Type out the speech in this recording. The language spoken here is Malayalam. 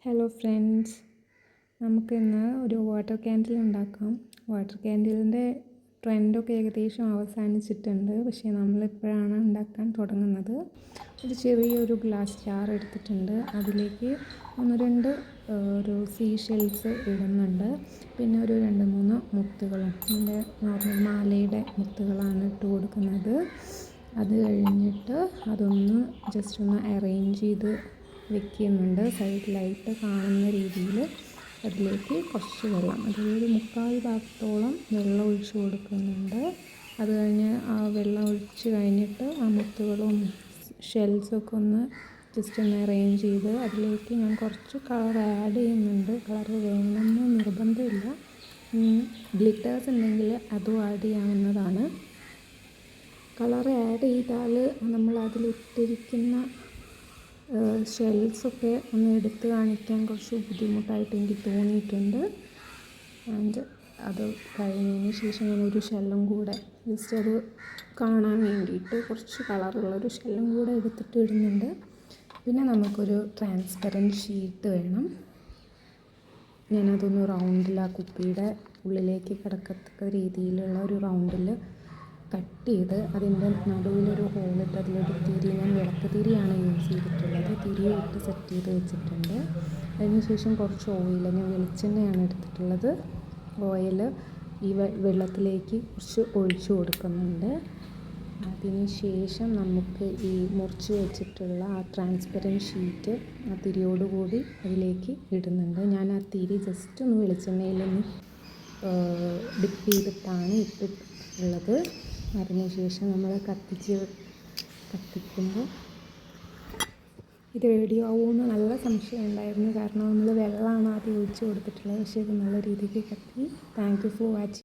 ഹലോ ഫ്രണ്ട്സ്, നമുക്കിന്ന് ഒരു വാട്ടർ ക്യാൻഡിൽ ഉണ്ടാക്കാം. വാട്ടർ ക്യാൻഡിലിൻ്റെ ട്രെൻഡൊക്കെ ഏകദേശം അവസാനിച്ചിട്ടുണ്ട്. പക്ഷേ നമ്മളിപ്പോഴാണ് ഉണ്ടാക്കാൻ തുടങ്ങുന്നത്. ഒരു ചെറിയൊരു ഗ്ലാസ് ജാർ എടുത്തിട്ടുണ്ട്. അതിലേക്ക് രണ്ട് ഒരു സീ ഷെൽസ് ഇടുന്നുണ്ട്. പിന്നെ ഒരു 2-3 മുത്തുകളും, നമ്മുടെ നോർമൽ മാലയുടെ മുത്തുകളാണ് ഇട്ട് കൊടുക്കുന്നത്. അത് കഴിഞ്ഞിട്ട് അതൊന്ന് ജസ്റ്റ് ഒന്ന് അറേഞ്ച് ചെയ്ത് വെക്കുന്നുണ്ട്. സൈഡിലായിട്ട് കാണുന്ന രീതിയിൽ അതിലേക്ക് കുറച്ച് വെള്ളം, അതായത് 3/4 ഭാഗത്തോളം വെള്ളം ഒഴിച്ച് കൊടുക്കുന്നുണ്ട്. അത് കഴിഞ്ഞ് ആ വെള്ളം ഒഴിച്ച് കഴിഞ്ഞിട്ട് ആ മുത്തുകളും ഷെൽസൊക്കെ ഒന്ന് ജസ്റ്റ് ഒന്ന് അറേഞ്ച് ചെയ്ത് അതിലേക്ക് ഞാൻ കുറച്ച് കളർ ആഡ് ചെയ്യുന്നുണ്ട്. കളർ വേണമെന്ന് നിർബന്ധമില്ല. ഗ്ലിറ്റേഴ്സ് ഉണ്ടെങ്കിൽ അതും ആഡ് ചെയ്യാവുന്നതാണ്. കളർ ആഡ് ചെയ്താൽ നമ്മൾ അതിലിട്ടിരിക്കുന്ന ഷെൽസൊക്കെ ഒന്ന് എടുത്ത് കാണിക്കാൻ കുറച്ച് ബുദ്ധിമുട്ടായിട്ട് എനിക്ക് തോന്നിയിട്ടുണ്ട്. ആൻഡ് അത് കഴിഞ്ഞതിന് ശേഷം ഞാനൊരു ഷെല്ലും കൂടെ ജസ്റ്റ് അത് കാണാൻ വേണ്ടിയിട്ട് കുറച്ച് കളറുള്ളൊരു ഷെല്ലും കൂടെ എടുത്തിട്ട് ഇടുന്നുണ്ട്. പിന്നെ നമുക്കൊരു ട്രാൻസ്പെറൻറ്റ് ഷീറ്റ് വേണം. ഞാനതൊന്ന് റൗണ്ടിൽ ആ കുപ്പിയുടെ ഉള്ളിലേക്ക് കിടക്കത്തക്ക രീതിയിലുള്ള ഒരു റൗണ്ടിൽ കട്ട് ചെയ്ത് അതിൻ്റെ നടുവിലൊരു ഹോളിട്ട് അതിലൊരു തിരി, ഞാൻ വിളക്ക് തിരിയാണ് യൂസ് ചെയ്തിട്ടുള്ളത്. തിരിയിട്ട് സെറ്റ് ചെയ്ത് വെച്ചിട്ടുണ്ട്. അതിന് ശേഷം കുറച്ച് ഓയിൽ, ഞാൻ വെളിച്ചെണ്ണയാണ് എടുത്തിട്ടുള്ളത്. ഓയിൽ ഈ വെള്ളത്തിലേക്ക് കുറച്ച് ഒഴിച്ചു കൊടുക്കുന്നുണ്ട്. അതിന് ശേഷം നമുക്ക് ഈ മുറിച്ച് വെച്ചിട്ടുള്ള ആ ട്രാൻസ്പെറൻറ്റ് ഷീറ്റ് ആ തിരിയോടുകൂടി അതിലേക്ക് ഇടുന്നുണ്ട്. ഞാൻ ആ തിരി ജസ്റ്റ് ഒന്ന് വെളിച്ചെണ്ണയിലൊന്ന് ഡിപ്പ് ചെയ്തിട്ടാണ് ഇട്ടിട്ടുള്ളത്. അതിനുശേഷം നമ്മൾ കത്തിക്കുമ്പോൾ ഇത് റെഡി ആവുമെന്ന് നല്ല സംശയം ഉണ്ടായിരുന്നു. കാരണം നമ്മൾ വെള്ളമാണ് ആദ്യം ഒഴിച്ച് കൊടുത്തിട്ടുള്ളത്. പക്ഷേ ഇത് നല്ല രീതിക്ക് കത്തി. Thank you for watching.